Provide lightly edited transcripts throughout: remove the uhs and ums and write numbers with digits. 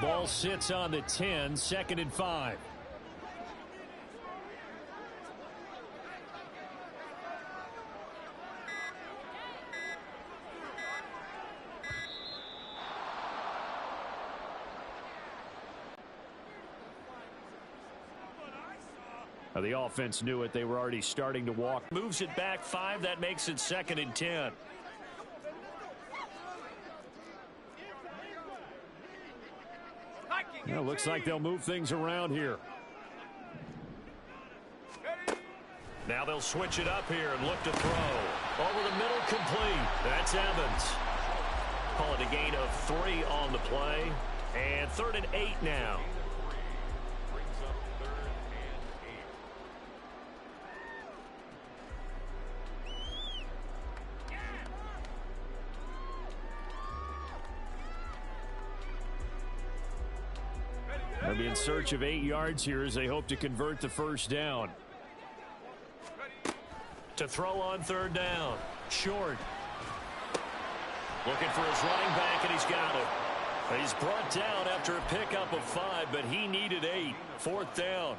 Ball sits on the 10, 2nd and 5. The offense knew it. They were already starting to walk. Moves it back 5. That makes it 2nd and 10. Yeah, looks like they'll move things around here. Now they'll switch it up here and look to throw. Over the middle, complete. That's Evans. Call it a gain of 3 on the play. And 3rd and 8 now. They'll be in search of 8 yards here as they hope to convert the first down. To throw on 3rd down. Short. Looking for his running back, and he's got it. He's brought down after a pickup of 5, but he needed 8. 4th down.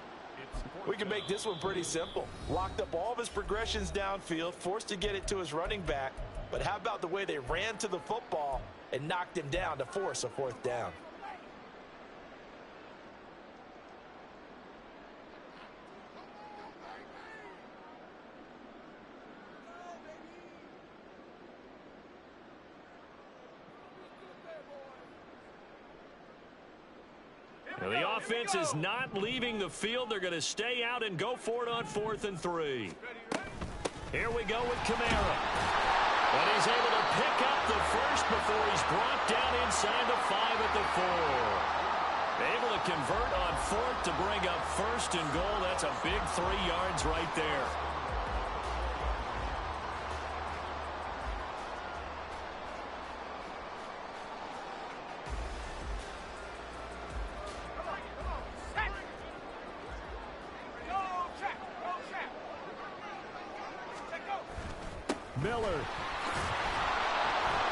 We can make this one pretty simple. Locked up all of his progressions downfield, forced to get it to his running back. But how about the way they ran to the football and knocked him down to force a 4th down? Now the offense is not leaving the field. They're going to stay out and go for it on 4th and 3. Here we go with Kamara. But he's able to pick up the first before he's brought down inside the 5 at the 4. Able to convert on 4th to bring up 1st and goal. That's a big 3 yards right there. Miller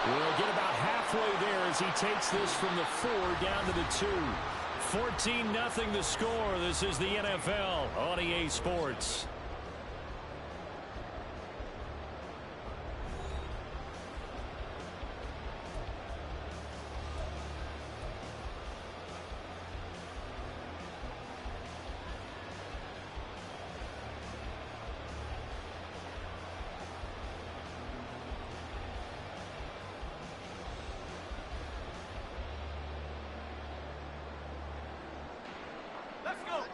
will get about halfway there as he takes this from the 4 down to the 2. 14-0 the score. This is the NFL on EA Sports.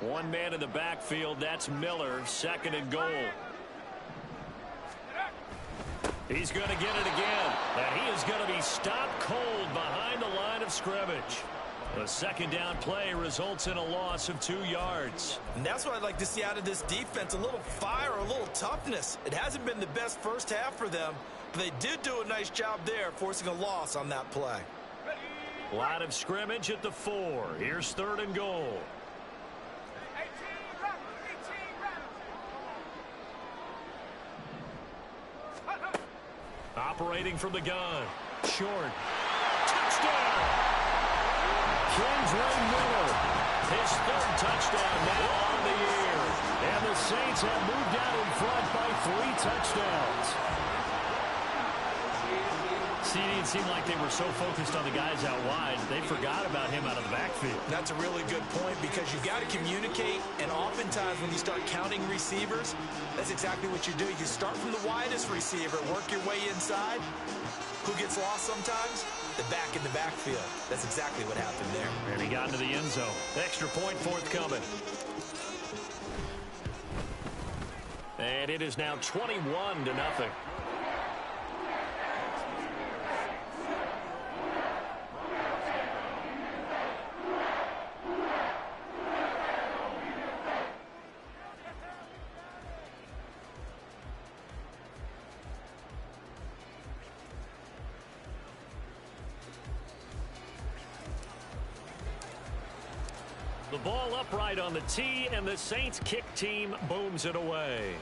One man in the backfield. That's Miller. 2nd and goal. He's going to get it again. And he is going to be stopped cold behind the line of scrimmage. The 2nd down play results in a loss of 2 yards. And that's what I'd like to see out of this defense. A little fire, a little toughness. It hasn't been the best first half for them, but they did do a nice job there, forcing a loss on that play. Line of scrimmage at the 4. Here's 3rd and goal. Operating from the gun. Short. Touchdown! Kendre Miller. His 3rd touchdown now on the year. And the Saints have moved out in front by 3 touchdowns. See, it seemed like they were so focused on the guys out wide, they forgot about him out of the backfield. That's a really good point because you got to communicate, and oftentimes when you start counting receivers, that's exactly what you do. You start from the widest receiver, work your way inside. Who gets lost sometimes? The back in the backfield. That's exactly what happened there. And he got into the end zone. Extra point forthcoming. And it is now 21-0. The ball upright on the tee, and the Saints kick team booms it away.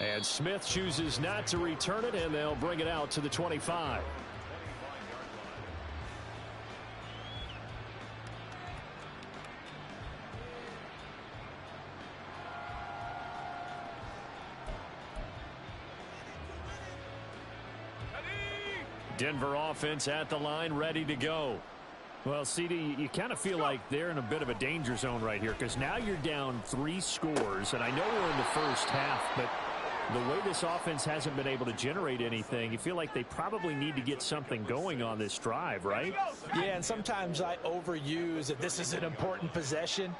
And Smith chooses not to return it, and they'll bring it out to the 25. Denver offense at the line, ready to go. Well, CD, you kind of feel like they're in a bit of a danger zone right here because now you're down 3 scores, and I know we're in the first half, but the way this offense hasn't been able to generate anything, you feel like they probably need to get something going on this drive, right? Yeah, and sometimes I overuse that this is an important possession.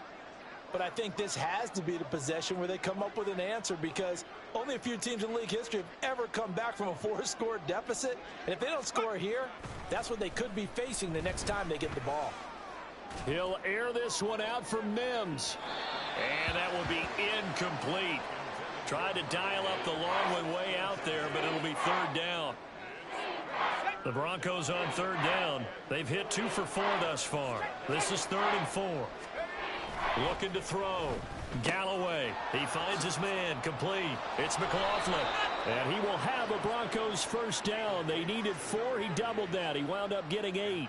But I think this has to be the possession where they come up with an answer because only a few teams in league history have ever come back from a 4-score deficit. And if they don't score here, that's what they could be facing the next time they get the ball. He'll air this one out for Mims. And that will be incomplete. Tried to dial up the long one way out there, but it'll be 3rd down. The Broncos on 3rd down. They've hit 2 for 4 thus far. This is 3rd and 4. Looking to throw. Galloway. He finds his man. Complete. It's McLaughlin. And he will have a Broncos first down. They needed 4. He doubled that. He wound up getting 8.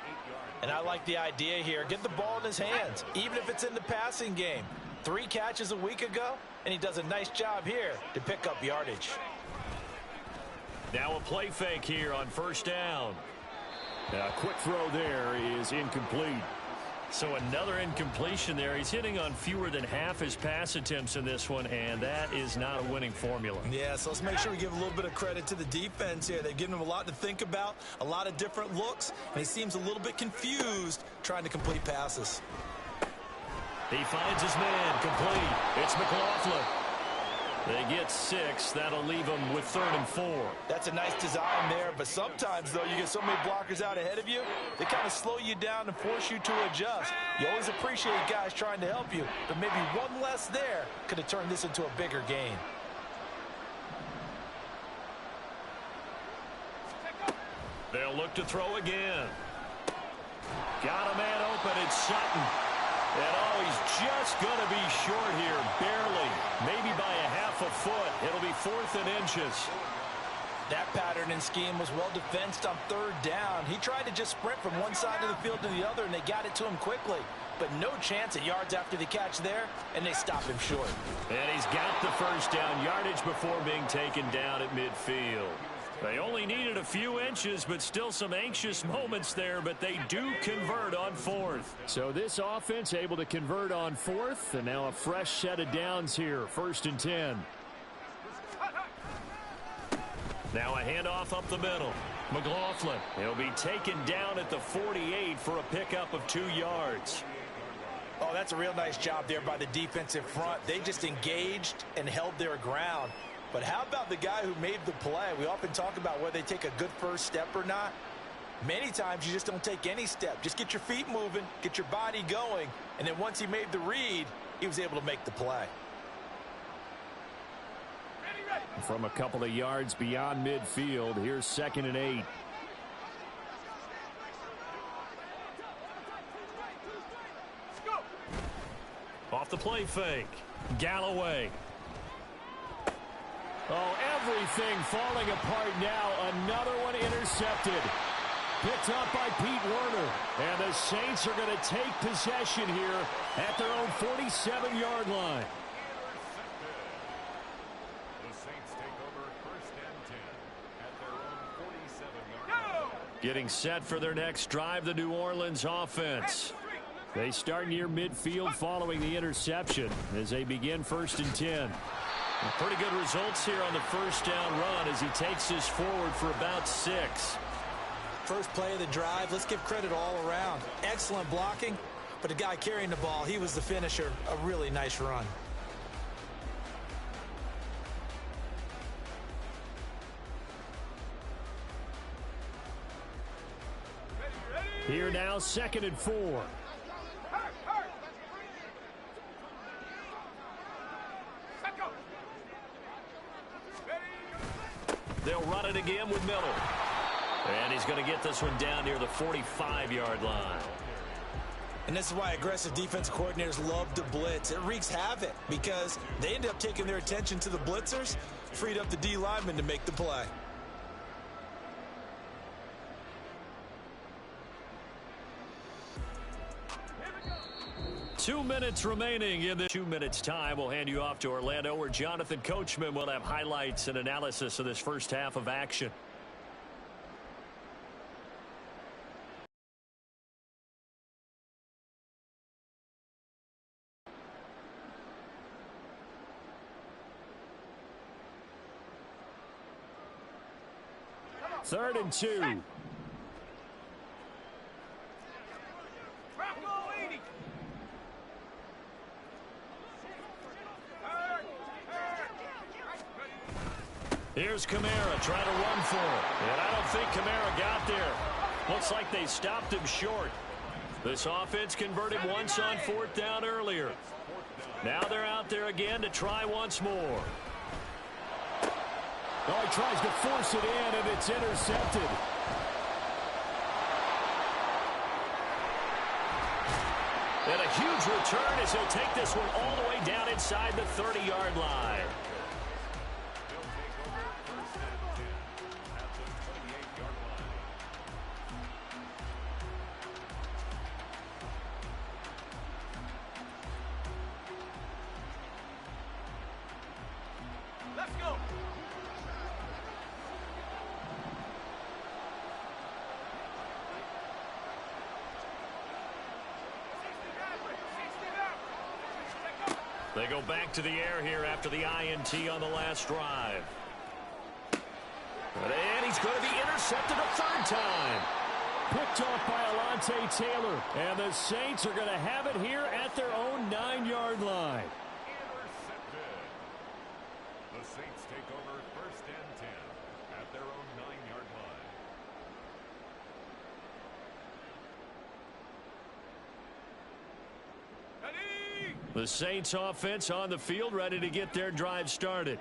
And I like the idea here. Get the ball in his hands, even if it's in the passing game. 3 catches a week ago, and he does a nice job here to pick up yardage. Now a play fake here on 1st down. A quick throw there is incomplete. So another incompletion there. He's hitting on fewer than half his pass attempts in this one, and that is not a winning formula. Yeah, so let's make sure we give a little bit of credit to the defense here. They've given him a lot to think about, a lot of different looks, and he seems a little bit confused trying to complete passes. He finds his man. Complete. It's McLaughlin. They get 6. That'll leave them with 3rd and 4. That's a nice design there, but sometimes, though, you get so many blockers out ahead of you, they kind of slow you down and force you to adjust. You always appreciate guys trying to help you, but maybe one less there could have turned this into a bigger gain. They'll look to throw again. Got a man open. It's Sutton. And oh, he's just going to be short here, barely, maybe by a half a foot. It'll be 4th and inches. That pattern and scheme was well defensed on 3rd down. He tried to just sprint from one side of the field to the other, and they got it to him quickly. But no chance at yards after the catch there, and they stop him short. And he's got the first down yardage before being taken down at midfield. They only needed a few inches, but still some anxious moments there, but they do convert on 4th. So this offense able to convert on 4th, and now a fresh set of downs here, 1st and 10. Now a handoff up the middle. McLaughlin. He'll be taken down at the 48 for a pickup of 2 yards. Oh, that's a real nice job there by the defensive front. They just engaged and held their ground. But how about the guy who made the play? We often talk about whether they take a good first step or not. Many times you just don't take any step. Just get your feet moving, get your body going, and then once he made the read, he was able to make the play. From a couple of yards beyond midfield, here's 2nd and 8. Off the play fake. Galloway. Oh, everything falling apart now. Another one intercepted. Picked up by Pete Werner. And the Saints are going to take possession here at their own 47-yard line. The Saints take over 1st and 10 at their own 47-yard line. Getting set for their next drive, the New Orleans offense. They start near midfield following the interception as they begin 1st and 10. Pretty good results here on the first down run as he takes this forward for about 6. First play of the drive, let's give credit all around. Excellent blocking, but the guy carrying the ball, he was the finisher. A really nice run. Here now, 2nd and 4. They'll run it again with Miller. And he's going to get this one down near the 45-yard line. And this is why aggressive defense coordinators love to blitz. It wreaks havoc because they end up taking their attention to the blitzers, freed up the D lineman to make the play. Two minutes remaining in the 2 minutes time. We'll hand you off to Orlando, where Jonathan Coachman will have highlights and analysis of this first half of action. 3rd and 2. Here's Kamara trying to run for it. And I don't think Kamara got there. Looks like they stopped him short. This offense converted once on 4th down earlier. Now they're out there again to try once more. Oh, he tries to force it in, and it's intercepted. And a huge return as he'll take this one all the way down inside the 30-yard line. They go back to the air here after the INT on the last drive. And he's going to be intercepted a 3rd time. Picked off by Alontae Taylor. And the Saints are going to have it here at their own 9-yard line. Intercepted. The Saints take over 1st and 10 at their own 9-yard line. The Saints offense on the field ready to get their drive started.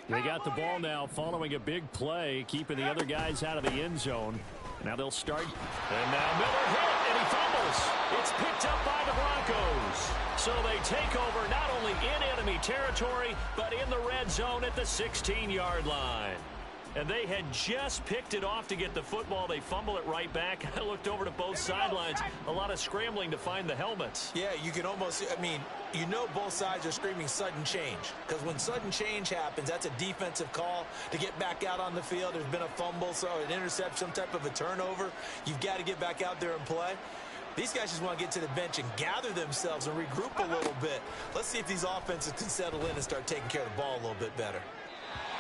They got the ball now following a big play, keeping the other guys out of the end zone. Now they'll start. And now Miller hit, and he fumbles. It's picked up by the Broncos. So they take over not only in enemy territory, but in the red zone at the 16-yard line. And they had just picked it off to get the football. They fumble it right back. I looked over to both sidelines. A lot of scrambling to find the helmets. Yeah, you can almost, you know both sides are screaming sudden change. Because when sudden change happens, that's a defensive call to get back out on the field. There's been a fumble, so an interception, some type of a turnover. You've got to get back out there and play. These guys just want to get to the bench and gather themselves and regroup a little bit. Let's see if these offenses can settle in and start taking care of the ball a little bit better.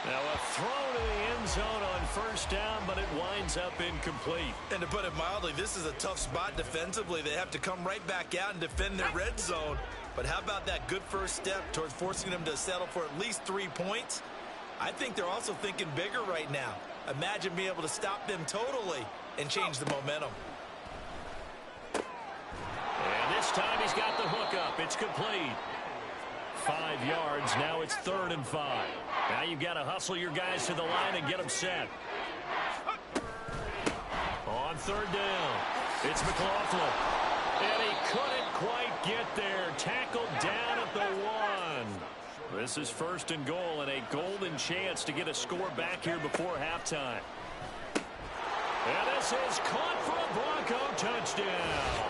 Now a throw to the end zone on 1st down, but it winds up incomplete. And to put it mildly, this is a tough spot defensively. They have to come right back out and defend their red zone. But how about that good first step towards forcing them to settle for at least 3 points? I think they're also thinking bigger right now. Imagine being able to stop them totally and change the momentum. And this time he's got the hook up. It's complete. 5 yards. Now it's 3rd and 5. Now you've got to hustle your guys to the line and get them set. On 3rd down, it's McLaughlin. And he couldn't quite get there. Tackled down at the 1. This is 1st and goal and a golden chance to get a score back here before halftime. And this is caught for a Bronco touchdown.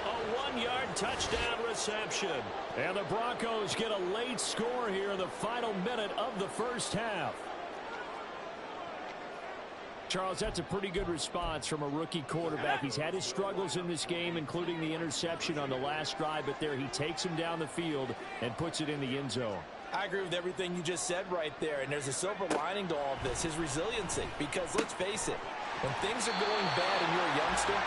A 1-yard touchdown reception. And the Broncos get a late score here in the final minute of the 1st half. Charles, that's a pretty good response from a rookie quarterback. He's had his struggles in this game, including the interception on the last drive, but there he takes him down the field and puts it in the end zone. I agree with everything you just said right there, and there's a silver lining to all of this, his resiliency. Because let's face it, when things are going bad and you're a youngster,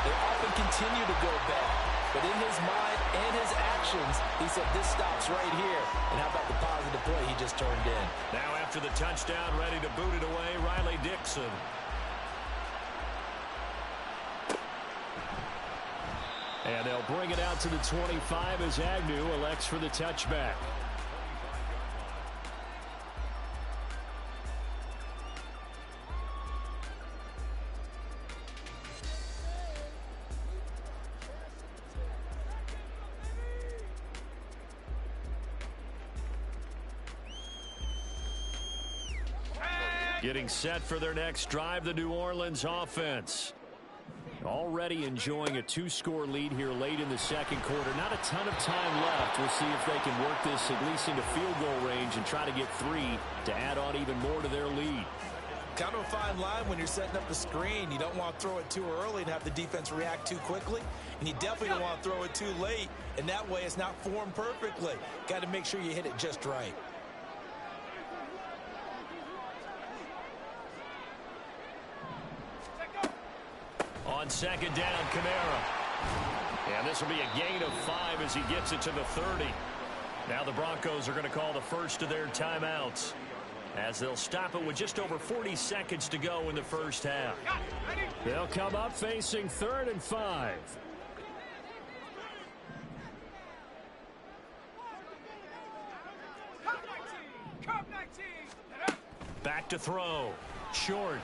they often continue to go bad. But in his mind and his actions, he said, this stops right here. And how about the positive play he just turned in? Now after the touchdown, ready to boot it away, Riley Dixon. And they'll bring it out to the 25 as Agnew elects for the touchback. Getting set for their next drive, the New Orleans offense. Already enjoying a 2-score lead here late in the 2nd quarter. Not a ton of time left. We'll see if they can work this at least into field goal range and try to get 3 to add on even more to their lead. Kind of a fine line when you're setting up the screen. You don't want to throw it too early and have the defense react too quickly. And you definitely don't want to throw it too late. And that way it's not formed perfectly. Got to make sure you hit it just right. On second down, Kamara. And this will be a gain of 5 as he gets it to the 30. Now the Broncos are going to call the first of their timeouts, as they'll stop it with just over 40 seconds to go in the first half. They'll come up facing 3rd and 5. Back to throw. Short.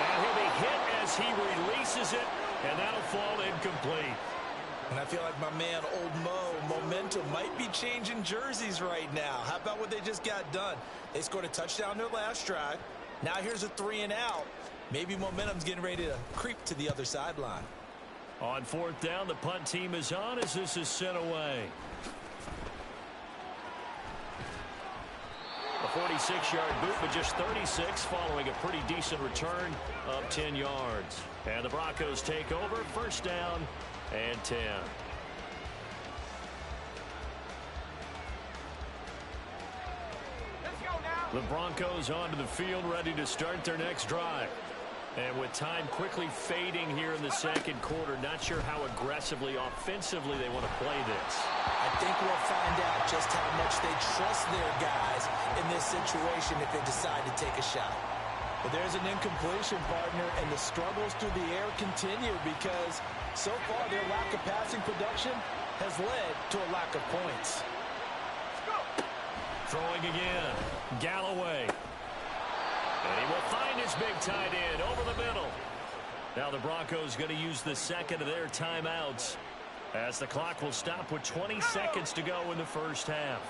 And he'll be hit as he releases it, and that'll fall incomplete. And I feel like my man, Old Mo, momentum might be changing jerseys right now. How about what they just got done? They scored a touchdown their last drive. Now here's a 3 and out. Maybe momentum's getting ready to creep to the other sideline. On 4th down, the punt team is on as this is sent away. A 46-yard boot, but just 36 following a pretty decent return of 10 yards. And the Broncos take over, 1st down and 10. The Broncos onto the field, ready to start their next drive. And with time quickly fading here in the second quarter, not sure how aggressively, offensively they want to play this. I think we'll find out just how much they trust their guys in this situation if they decide to take a shot. But there's an incompletion, partner, and the struggles through the air continue because so far their lack of passing production has led to a lack of points. Throwing again. Galloway. And he will find his big tight end over the middle. Now the Broncos going to use the second of their timeouts as the clock will stop with 20 seconds to go in the first half.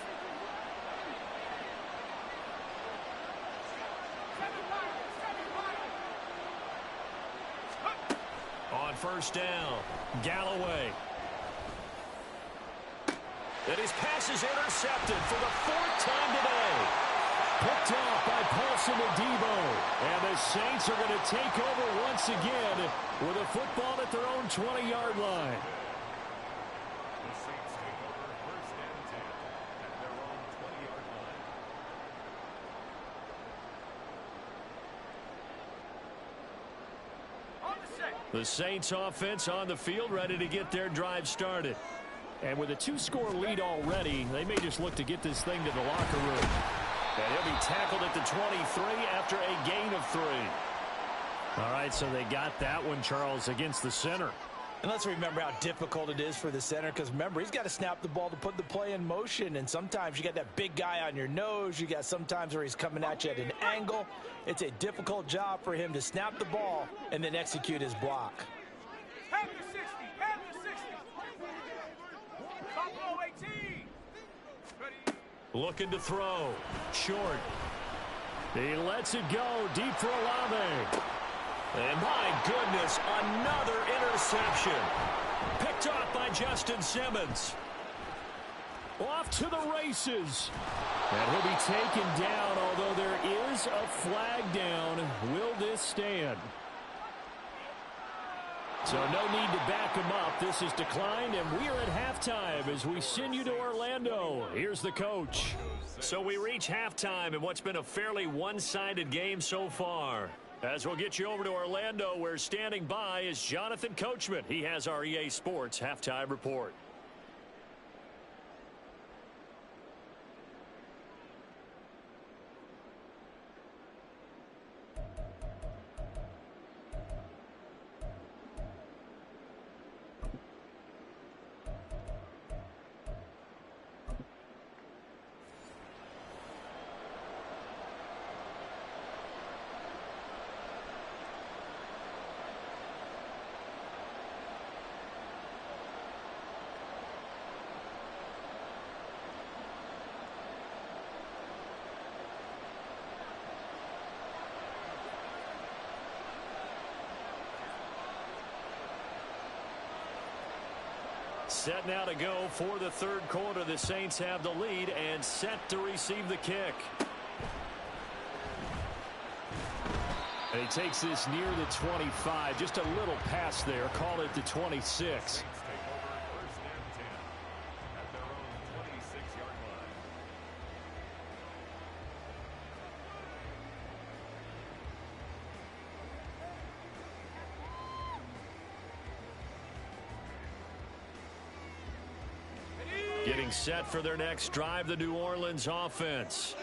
On 1st down, Galloway. And his pass is intercepted for the 4th time today. Picked off by Paulson Adebo. And the Saints are going to take over once again with a football at their own 20-yard line. The Saints take over 1st and 10 at their own 20-yard line. The Saints offense on the field, ready to get their drive started. And with a 2-score lead already, they may just look to get this thing to the locker room. And he'll be tackled at the 23 after a gain of 3. All right, so they got that one, Charles, against the center. And let's remember how difficult it is for the center because, remember, he's got to snap the ball to put the play in motion. And sometimes you got that big guy on your nose. You got sometimes where he's coming at you at an angle. It's a difficult job for him to snap the ball and then execute his block. Have your 60. Have your 60. Buffalo 18. Ready. Looking to throw. Short. He lets it go deep for Olave. And my goodness, another interception. Picked off by Justin Simmons. Off to the races. And he'll be taken down, although there is a flag down. Will this stand? So no need to back him up. This is declined, and we are at halftime as we send you to Orlando. Here's the coach. So we reach halftime in what's been a fairly one-sided game so far. As we'll get you over to Orlando, where standing by is Jonathan Coachman. He has our EA Sports halftime report. Set now to go for the third quarter. The Saints have the lead and set to receive the kick. And he takes this near the 25. Just a little pass there. Call it the 26. Saints take over 1st and 10 at their own 26-yard line. Getting set for their next drive, the New Orleans offense.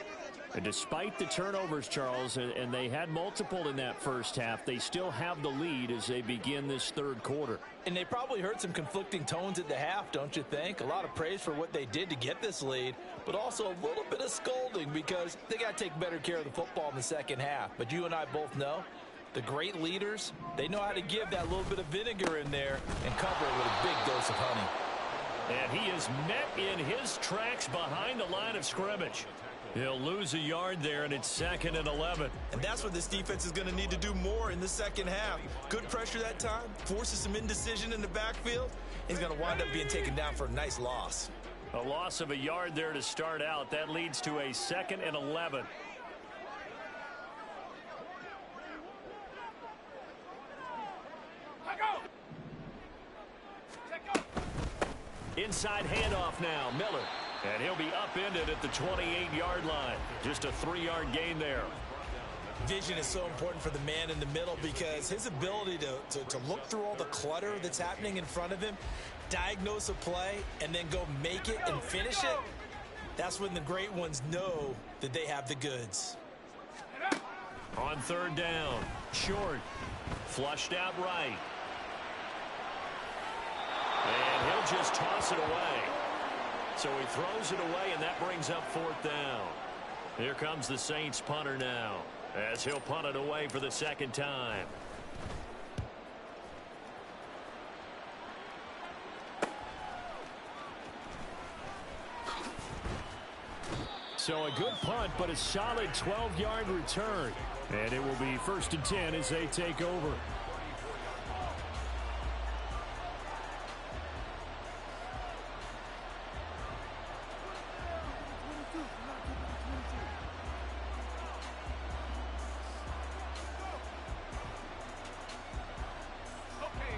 And despite the turnovers, Charles, and they had multiple in that first half, they still have the lead as they begin this third quarter. And they probably heard some conflicting tones at the half, don't you think? A lot of praise for what they did to get this lead, but also a little bit of scolding because they got to take better care of the football in the second half. But you and I both know the great leaders, they know how to give that little bit of vinegar in there and cover it with a big dose of honey. And he is met in his tracks behind the line of scrimmage. He'll lose a yard there, and it's 2nd and 11. And that's what this defense is going to need to do more in the second half. Good pressure that time, forces some indecision in the backfield. He's going to wind up being taken down for a nice loss. A loss of a yard there to start out. That leads to a 2nd and 11. Inside handoff now, Miller. And he'll be upended at the 28-yard line. Just a 3-yard gain there. Vision is so important for the man in the middle because his ability to look through all the clutter that's happening in front of him, diagnose a play, and then go make it and finish it, that's when the great ones know that they have the goods. On 3rd down, short, flushed out right. And he'll just toss it away. So he throws it away, and that brings up 4th down. Here comes the Saints punter now, as he'll punt it away for the 2nd time. So a good punt, but a solid 12-yard return. And it will be 1st and 10 as they take over.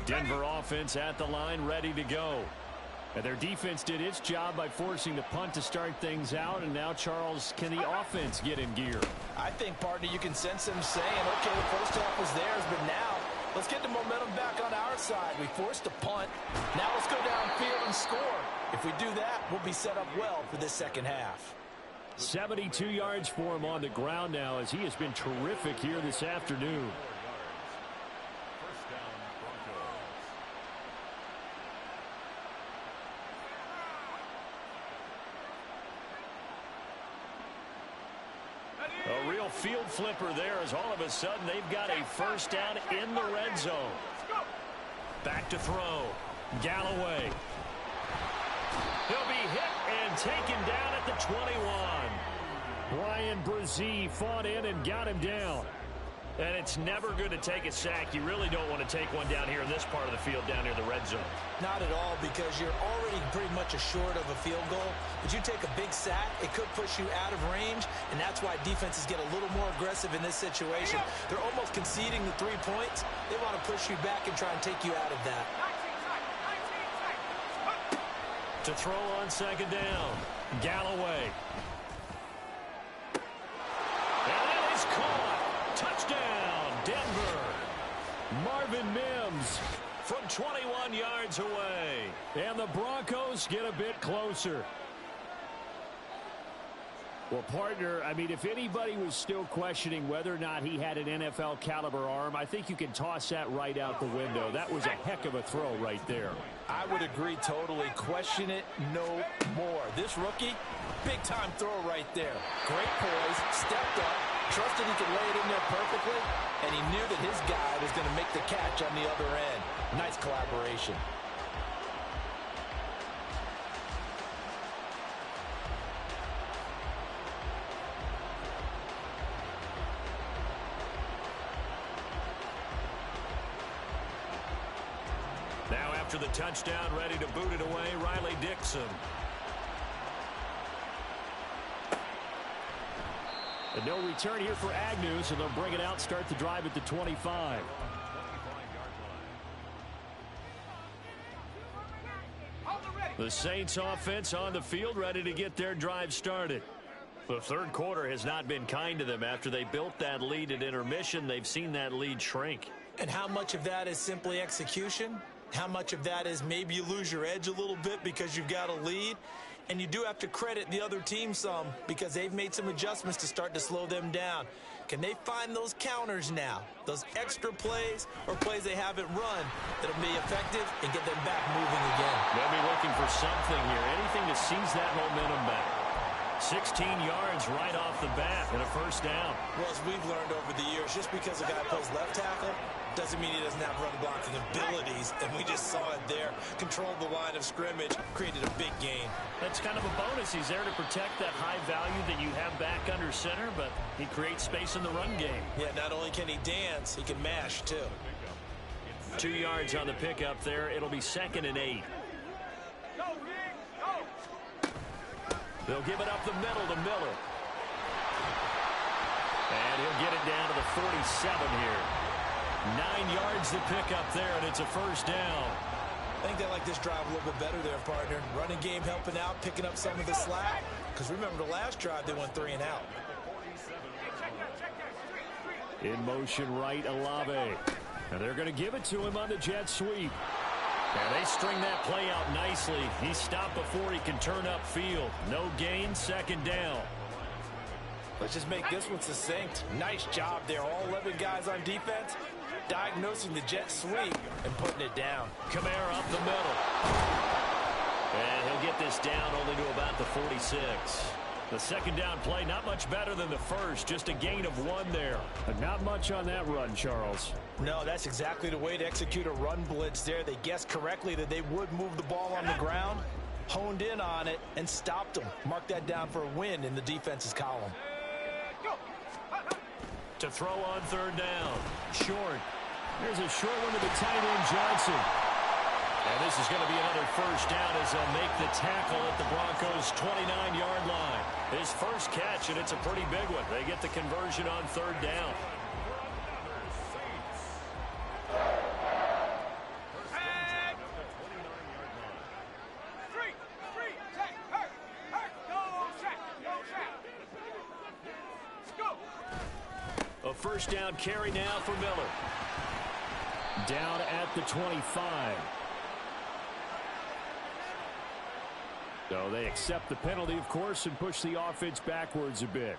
Denver offense at the line, ready to go. And their defense did its job by forcing the punt to start things out. And now, Charles, can the offense get in gear? I think, partner, you can sense them saying, okay, the first half was theirs, but now let's get the momentum back on our side. We forced a punt. Now let's go downfield and score. If we do that, we'll be set up well for this second half. 72 yards for him on the ground now as he has been terrific here this afternoon. A real field flipper there as all of a sudden they've got a first down in the red zone. Back to throw. Galloway. He'll be hit and taken down at the 21. Bryan Bresee fought in and got him down. And it's never going to take a sack. You really don't want to take one down here in this part of the field down near the red zone. Not at all, because you're already pretty much assured of a field goal. But you take a big sack, it could push you out of range, and that's why defenses get a little more aggressive in this situation. They're almost conceding the 3 points. They want to push you back and try and take you out of that. To throw on 2nd down, Galloway. And it is caught. Touchdown, Denver. Marvin Mims from 21 yards away. And the Broncos get a bit closer. Well, partner, I mean, if anybody was still questioning whether or not he had an NFL caliber arm, I think you can toss that right out the window. That was a heck of a throw right there. I would agree totally. Question it no more. This rookie, big time throw right there. Great poise, stepped up, trusted he could lay it in there perfectly, and he knew that his guy was going to make the catch on the other end. Nice collaboration. Now after the touchdown, ready to boot it away, Riley Dixon. And no return here for Agnew, so they'll bring it out, start the drive at the 25. The Saints offense on the field, ready to get their drive started. The third quarter has not been kind to them. After they built that lead at intermission, they've seen that lead shrink. And how much of that is simply execution? How much of that is maybe you lose your edge a little bit because you've got a lead? And you do have to credit the other team some because they've made some adjustments to start to slow them down. Can they find those counters now, those extra plays or plays they haven't run that'll be effective and get them back moving again? They'll be looking for something here, anything to seize that momentum back. 16 yards right off the bat and a first down. Well, as we've learned over the years, just because a guy plays left tackle doesn't mean he doesn't have run blocking abilities, and we just saw it there. Controlled the line of scrimmage, created a big gain. That's kind of a bonus. He's there to protect that high value that you have back under center, but he creates space in the run game. Yeah, not only can he dance, he can mash, too. 2 yards on the pickup there. It'll be 2nd and 8. Go, Rick, go. They'll give it up the middle to Miller. And he'll get it down to the 47 here. 9 yards to pick up there, and it's a first down. I think they like this drive a little bit better there, partner. Running game helping out, picking up some of the slack. Because remember, the last drive, they went 3 and out. Hey, check that. Street. In motion right, Olave. And they're going to give it to him on the jet sweep. And they string that play out nicely. He stopped before he can turn upfield. No gain, 2nd down. Let's just make this one succinct. Nice job there. All 11 guys on defense diagnosing the jet sweep and putting it down. Kamara up the middle. And he'll get this down only to about the 46. The 2nd down play, not much better than the first. Just a gain of 1 there. Not much on that run, Charles. No, that's exactly the way to execute a run blitz there. They guessed correctly that they would move the ball on the ground, honed in on it, and stopped them. Mark that down for a win in the defense's column. Go. To throw on 3rd down. Short. There's a short one to the tight end, Johnson. And this is going to be another first down as they'll make the tackle at the Broncos' 29-yard line. His first catch, and it's a pretty big one. They get the conversion on 3rd down. A first down carry now for Miller. Down at the 25. So they accept the penalty, of course, and push the offense backwards a bit.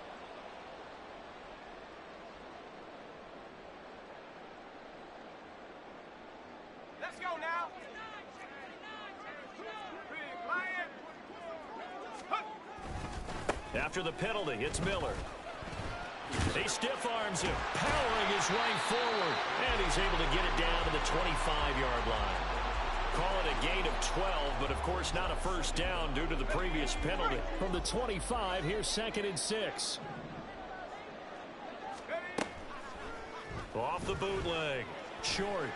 Let's go now. Big Lion. After the penalty, it's Miller. He stiff arms him, powering his way forward, and he's able to get it down to the 25-yard line. Call it a gain of 12, but of course not a first down due to the previous penalty. From the 25, here's 2nd and 6. Off the bootleg. Short.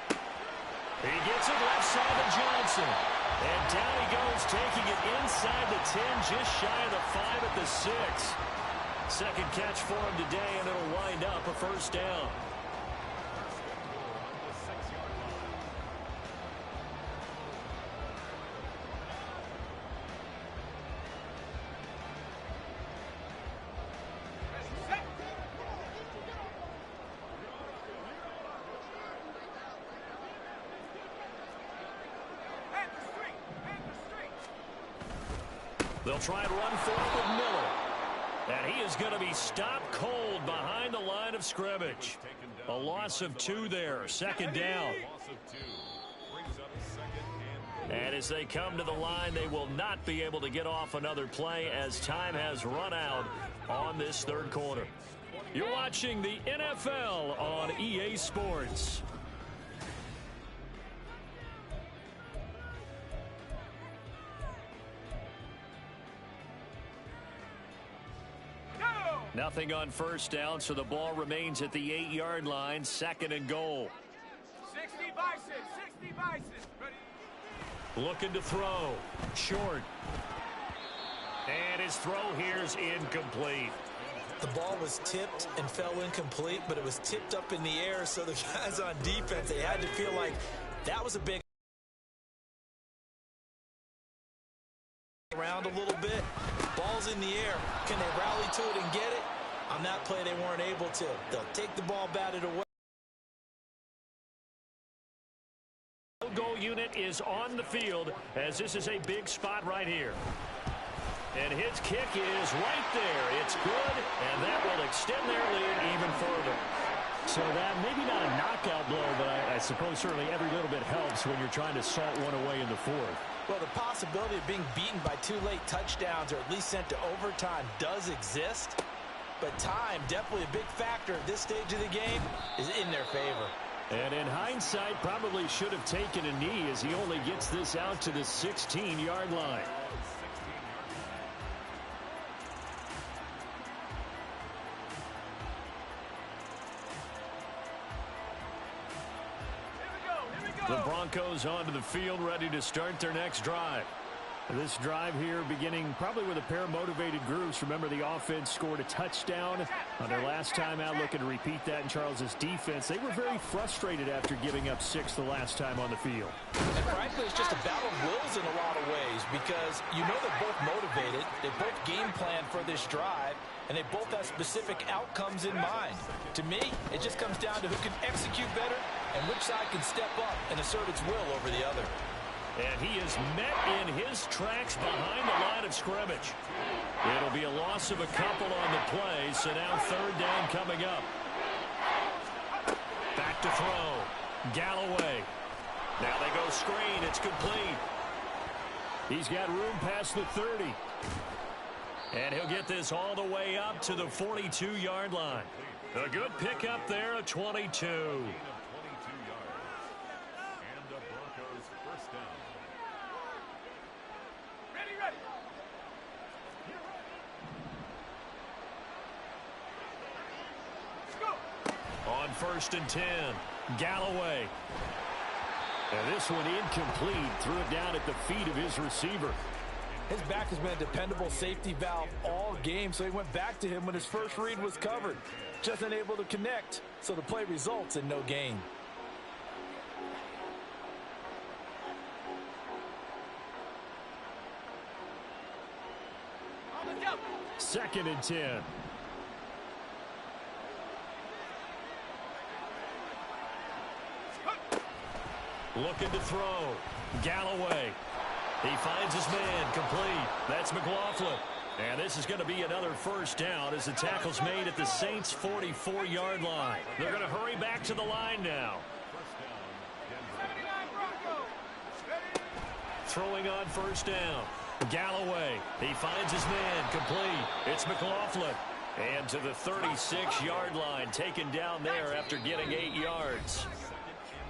He gets it left side of Johnson. And down he goes, taking it inside the 10, just shy of the 5 at the 6. Second catch for him today, and it'll wind up a first down. They'll try and run for it with Miller. And he is going to be stopped cold behind the line of scrimmage. A loss of 2 there, 2nd down. And as they come to the line, they will not be able to get off another play as time has run out on this 3rd quarter. You're watching the NFL on EA Sports. Nothing on first down, so the ball remains at the 8-yard line, 2nd and goal. 60 Bison, 60 Bison. Ready. Looking to throw. Short. And his throw here is incomplete. The ball was tipped and fell incomplete, but it was tipped up in the air, so the guys on defense, they had to feel like that was a big around a little bit. Ball's in the air. Can they rally to it and get it? On that play, they weren't able to. They'll take the ball, bat it away. Goal unit is on the field as this is a big spot right here. And his kick is right there. It's good, and that will extend their lead even further. So that maybe not a knockout blow, but I suppose certainly every little bit helps when you're trying to salt one away in the fourth. Well, the possibility of being beaten by 2 late touchdowns or at least sent to overtime does exist. But time, definitely a big factor at this stage of the game, is in their favor. And in hindsight, probably should have taken a knee as he only gets this out to the 16-yard line. The Broncos onto the field, ready to start their next drive. This drive here beginning probably with a pair of motivated groups. Remember, the offense scored a touchdown on their last time out, looking to repeat that in Charles's defense. They were very frustrated after giving up 6 the last time on the field. And frankly, it's just a battle of wills in a lot of ways because you know they're both motivated, they both game plan for this drive, and they both have specific outcomes in mind. To me, it just comes down to who can execute better and which side can step up and assert its will over the other. And he is met in his tracks behind the line of scrimmage. It'll be a loss of a couple on the play, so now third down coming up. Back to throw. Galloway. Now they go screen. It's complete. He's got room past the 30. And he'll get this all the way up to the 42-yard line. A good pickup there at 22. On 1st and 10, Galloway. And this one incomplete. Threw it down at the feet of his receiver. His back has been a dependable safety valve all game, so he went back to him when his first read was covered. Just unable to connect, so the play results in no gain. Second and 10. Looking to throw. Galloway. He finds his man complete. That's McLaughlin. And this is going to be another first down as the tackle's made at the Saints' 44-yard line. They're going to hurry back to the line now. Throwing on first down. Galloway. He finds his man complete. It's McLaughlin. And to the 36-yard line, taken down there after getting 8 yards.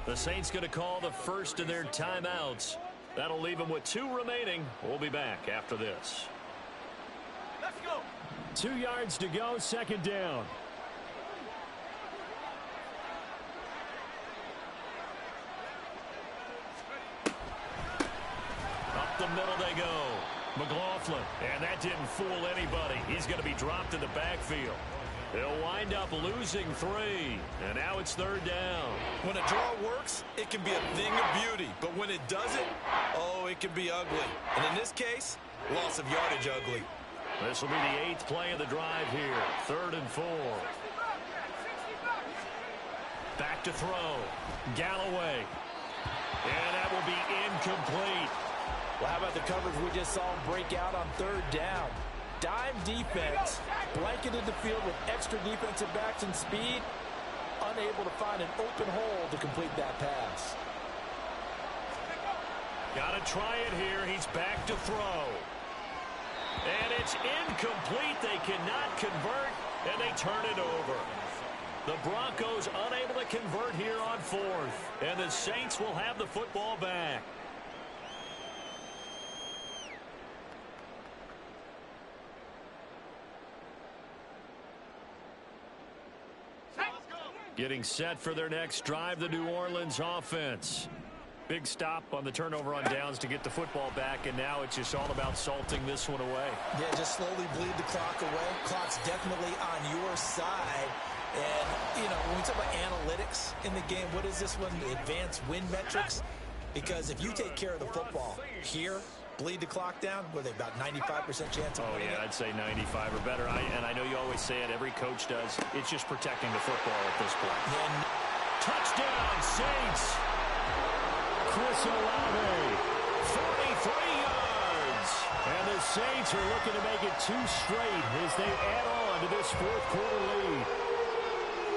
The Saints going to call the first of their timeouts. That'll leave them with 2 remaining. We'll be back after this. Let's go. 2 yards to go, second down. Up the middle they go. McLaughlin. And that didn't fool anybody. He's going to be dropped in the backfield. They'll wind up losing 3. And now it's third down. When a draw works, it can be a thing of beauty. But when it doesn't, oh, it can be ugly. And in this case, loss of yardage ugly. This will be the 8th play of the drive here. 3rd and 4. Back to throw. Galloway. And that will be incomplete. Well, how about the coverage we just saw him break out on third down? Dime defense, blanketed the field with extra defensive backs and speed, unable to find an open hole to complete that pass. Got to try it here. He's back to throw. And it's incomplete. They cannot convert, and they turn it over. The Broncos unable to convert here on 4th, and the Saints will have the football back. Getting set for their next drive, the New Orleans offense. Big stop on the turnover on downs to get the football back, and now it's just all about salting this one away. Yeah, just slowly bleed the clock away. Clock's definitely on your side. And, you know, when we talk about analytics in the game, what is this one? Advanced win metrics? Because if you take care of the football here, bleed the clock down, what are they, about 95% chance of winning it? I'd say 95 or better. And I know you always say it, every coach does. It's just protecting the football at this point. Touchdown, Saints! whistle Olave. 43 yards. And the Saints are looking to make it 2 straight as they add on to this fourth quarter lead.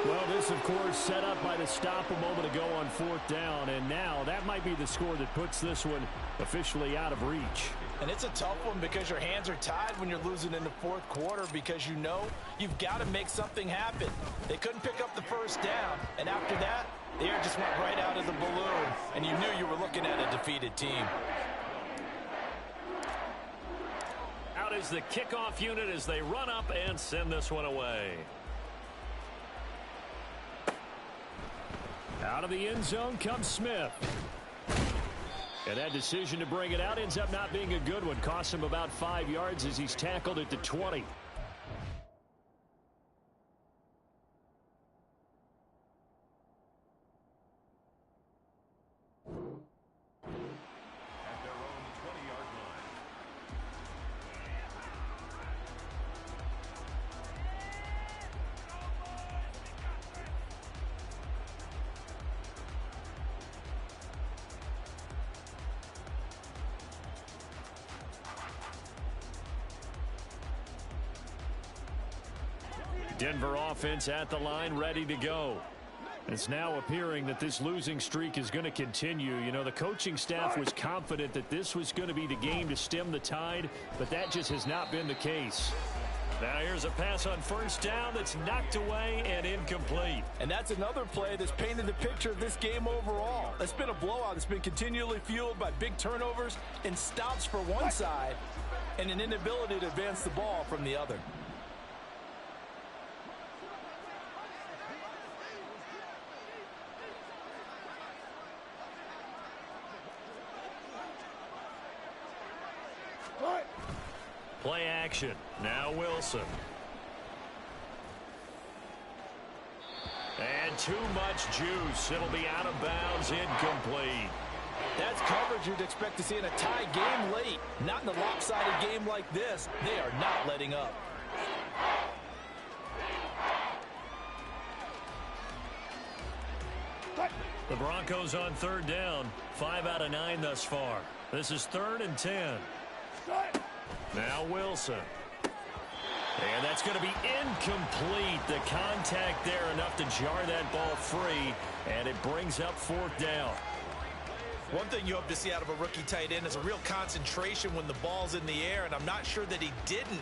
Well, this, of course, set up by the stop a moment ago on 4th down. And now that might be the score that puts this one officially out of reach. And it's a tough one because your hands are tied when you're losing in the 4th quarter because you know you've got to make something happen. They couldn't pick up the first down, and after that, the air just went right out of the balloon, and you knew you were looking at a defeated team. Out is the kickoff unit as they run up and send this one away. Out of the end zone comes Smith. And that decision to bring it out ends up not being a good one. Costs him about 5 yards as he's tackled at the 20. At their own 20-yard line. Denver offense at the line, ready to go. It's now appearing that this losing streak is going to continue. You know, the coaching staff was confident that this was going to be the game to stem the tide, but that just has not been the case. Now here's a pass on first down that's knocked away and incomplete. And that's another play that's painted the picture of this game overall. It's been a blowout. It's been continually fueled by big turnovers and stops for one side and an inability to advance the ball from the other. Play action. Now Wilson. And too much juice. It'll be out of bounds, incomplete. That's coverage you'd expect to see in a tie game late. Not in a lopsided game like this. They are not letting up. The Broncos on 3rd down. 5 out of 9 thus far. This is 3rd and 10. Now Wilson. And that's going to be incomplete. The contact there enough to jar that ball free. And it brings up 4th down. One thing you hope to see out of a rookie tight end is a real concentration when the ball's in the air, and I'm not sure that he didn't,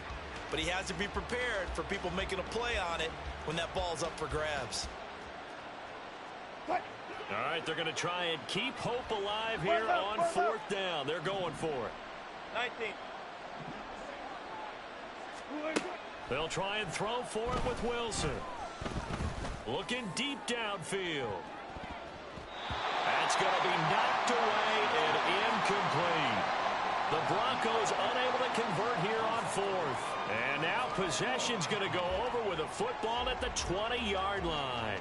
but he has to be prepared for people making a play on it when that ball's up for grabs. All right, they're going to try and keep hope alive here on 4th down. They're going for it. 19. They'll try and throw for it with Wilson. Looking deep downfield. That's going to be knocked away and incomplete. The Broncos unable to convert here on 4th. And now possession's going to go over with a football at the 20-yard line.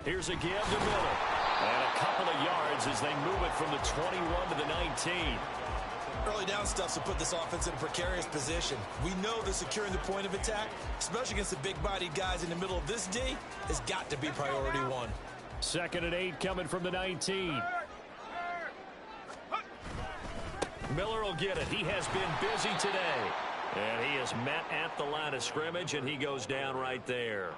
Here's a give to Miller. And a couple of yards as they move it from the 21 to the 19. Early down stuff will put this offense in a precarious position. We know that securing the point of attack, especially against the big-bodied guys in the middle of this D, has got to be priority one. 2nd and 8 coming from the 19. Miller will get it. He has been busy today. And he is met at the line of scrimmage, and he goes down right there.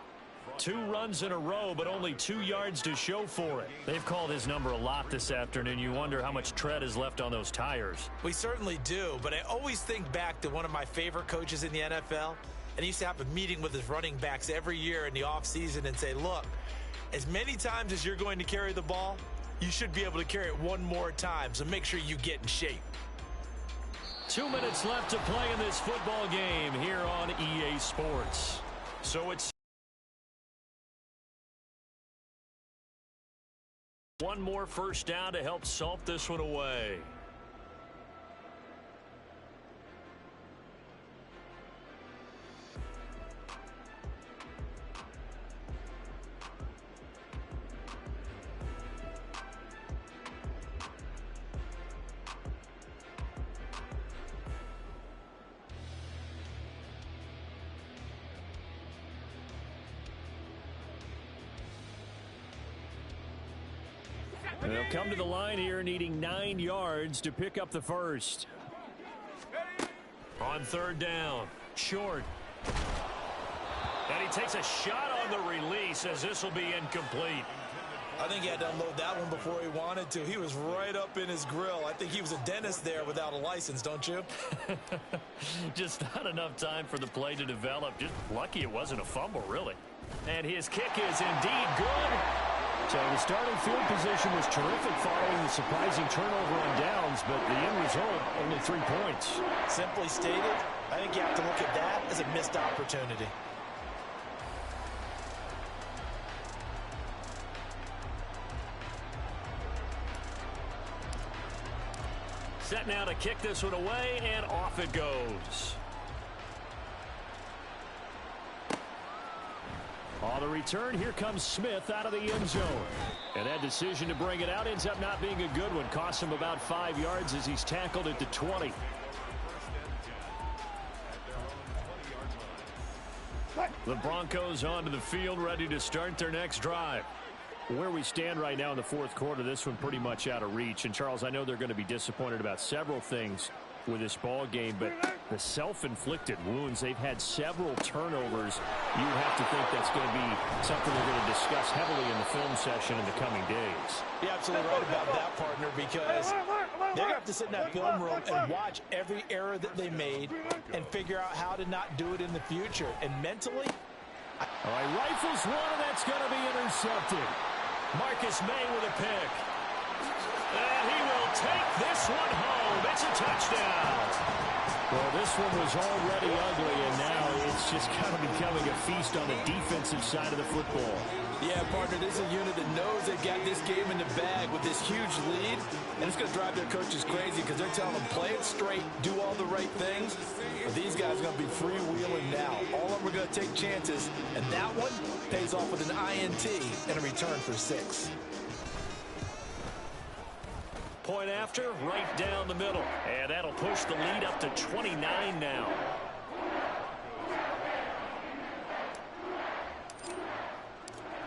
2 runs in a row, but only 2 yards to show for it. They've called his number a lot this afternoon. You wonder how much tread is left on those tires. We certainly do, but I always think back to one of my favorite coaches in the NFL, and he used to have a meeting with his running backs every year in the offseason and say, look, as many times as you're going to carry the ball, you should be able to carry it one more time, so make sure you get in shape. 2 minutes left to play in this football game here on EA Sports. So it's One more first down to help salt this one away. They'll come to the line here needing 9 yards to pick up the first. On third down, short. And he takes a shot on the release as this will be incomplete. I think he had to unload that one before he wanted to. He was right up in his grill. I think he was a dentist there without a license, don't you? Just not enough time for the play to develop. Just lucky it wasn't a fumble, really. And his kick is indeed good. So the starting field position was terrific following the surprising turnover on downs, but the end result, only 3 points. Simply stated, I think you have to look at that as a missed opportunity. Set now to kick this one away, and off it goes. On the return, here comes Smith out of the end zone. And that decision to bring it out ends up not being a good one. Costs him about 5 yards as he's tackled at the 20. The Broncos onto the field, ready to start their next drive. Where we stand right now in the fourth quarter, this one pretty much out of reach. And, Charles, I know they're going to be disappointed about several things with this ball game, but the self-inflicted wounds, they've had several turnovers. You have to think that's going to be something they're going to discuss heavily in the film session in the coming days. You're absolutely right about that, partner, because they're going to have to sit in that film room and watch every error that they made and figure out how to not do it in the future. And mentally, all right, rifles one, and that's going to be intercepted. Marcus May with a pick. And he will take this one home. It's a touchdown. Well, this one was already ugly, and now it's just kind of becoming a feast on the defensive side of the football. Yeah, partner, this is a unit that knows they've got this game in the bag with this huge lead, and it's going to drive their coaches crazy because they're telling them, play it straight, do all the right things. But these guys are going to be freewheeling now. All of them are going to take chances, and that one pays off with an INT and a return for 6. Point after, right down the middle. And that'll push the lead up to 29 now.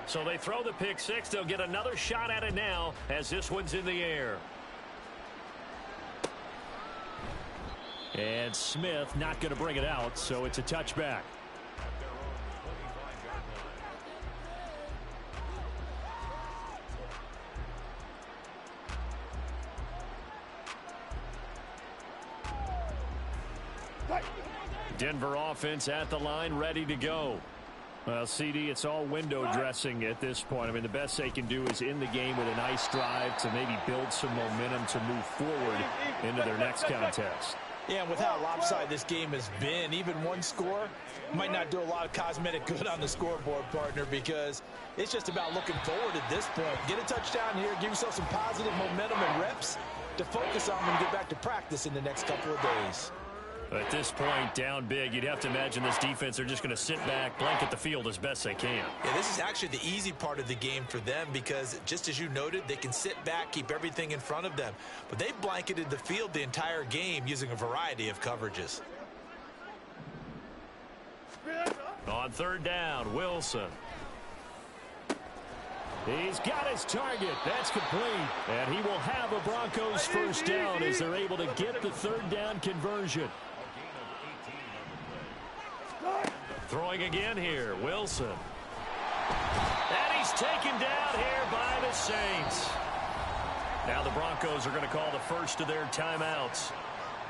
So they throw the pick six. They'll get another shot at it now as this one's in the air. And Smith not going to bring it out, so it's a touchback. Denver offense at the line, ready to go. Well, CD, it's all window dressing at this point. I mean, the best they can do is in the game with a nice drive to maybe build some momentum to move forward into their next contest. Yeah, and with how lopsided this game has been, even one score might not do a lot of cosmetic good on the scoreboard, partner, because it's just about looking forward at this point. Get a touchdown here, give yourself some positive momentum and reps to focus on when you get back to practice in the next couple of days. At this point, down big, you'd have to imagine this defense are just going to sit back, blanket the field as best they can. Yeah, this is actually the easy part of the game for them because, just as you noted, they can sit back, keep everything in front of them. But they've blanketed the field the entire game using a variety of coverages. On third down, Wilson. He's got his target. That's complete. And he will have a Broncos first down as they're able to get the third down conversion. Throwing again here, Wilson. And he's taken down here by the Saints. Now the Broncos are going to call the first of their timeouts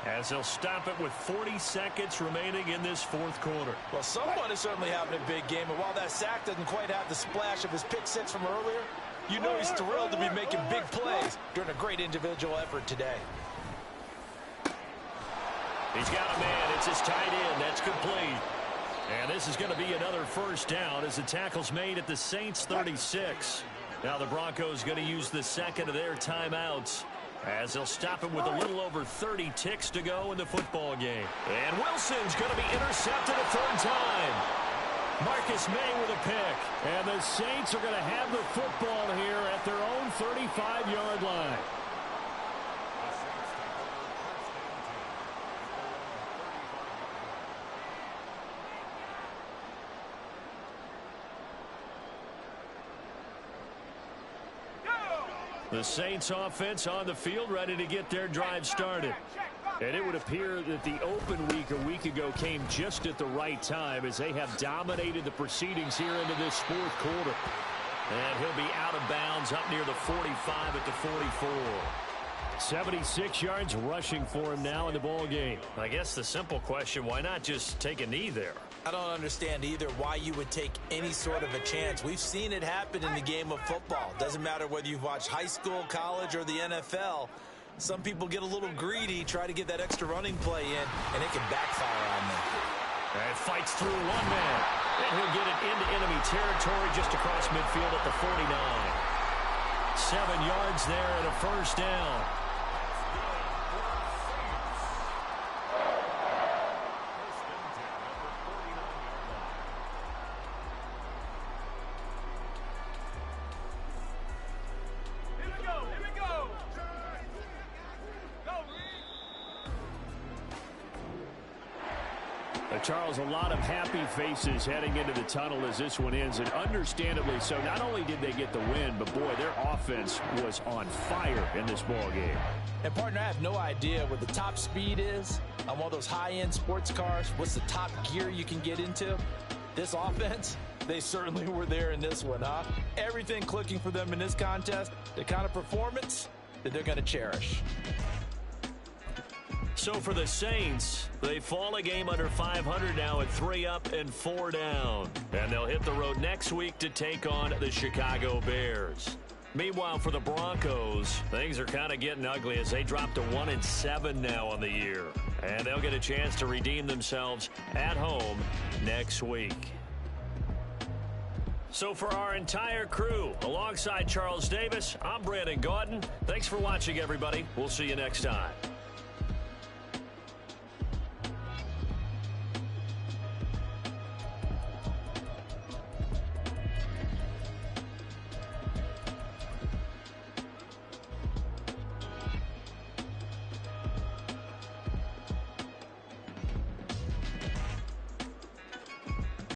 as they'll stop it with 40 seconds remaining in this fourth quarter. Well, someone is certainly having a big game, and while that sack doesn't quite have the splash of his pick six from earlier, you know he's thrilled to be making big plays during a great individual effort today. He's got a man. It's his tight end. That's complete. And this is going to be another first down as the tackle's made at the Saints 36. Now the Broncos going to use the second of their timeouts as they'll stop it with a little over 30 ticks to go in the football game. And Wilson's going to be intercepted a third time. Marcus May with a pick. And the Saints are going to have the football here at their own 35-yard line. The Saints offense on the field ready to get their drive started. And it would appear that the open week a week ago came just at the right time as they have dominated the proceedings here into this fourth quarter. And he'll be out of bounds up near the 45 at the 44. 76 yards rushing for him now in the ball game. I guess the simple question, why not just take a knee there? I don't understand either why you would take any sort of a chance. We've seen it happen in the game of football. Doesn't matter whether you've watched high school, college, or the NFL. Some people get a little greedy, try to get that extra running play in, and it can backfire on them. And fights through one man. And he'll get it into enemy territory just across midfield at the 49. 7 yards there and a first down. Charles, a lot of happy faces heading into the tunnel as this one ends, and understandably so. Not only did they get the win, but boy, their offense was on fire in this ball game. And partner, I have no idea what the top speed is on one of those high-end sports cars. What's the top gear you can get into? This offense, they certainly were there in this one, huh? Everything clicking for them in this contest, the kind of performance that they're going to cherish. So for the Saints, they fall a game under 500 now at 3 up and 4 down. And they'll hit the road next week to take on the Chicago Bears. Meanwhile, for the Broncos, things are kind of getting ugly as they drop to 1-7 now on the year. And they'll get a chance to redeem themselves at home next week. So for our entire crew, alongside Charles Davis, I'm Brandon Gaudin. Thanks for watching, everybody. We'll see you next time.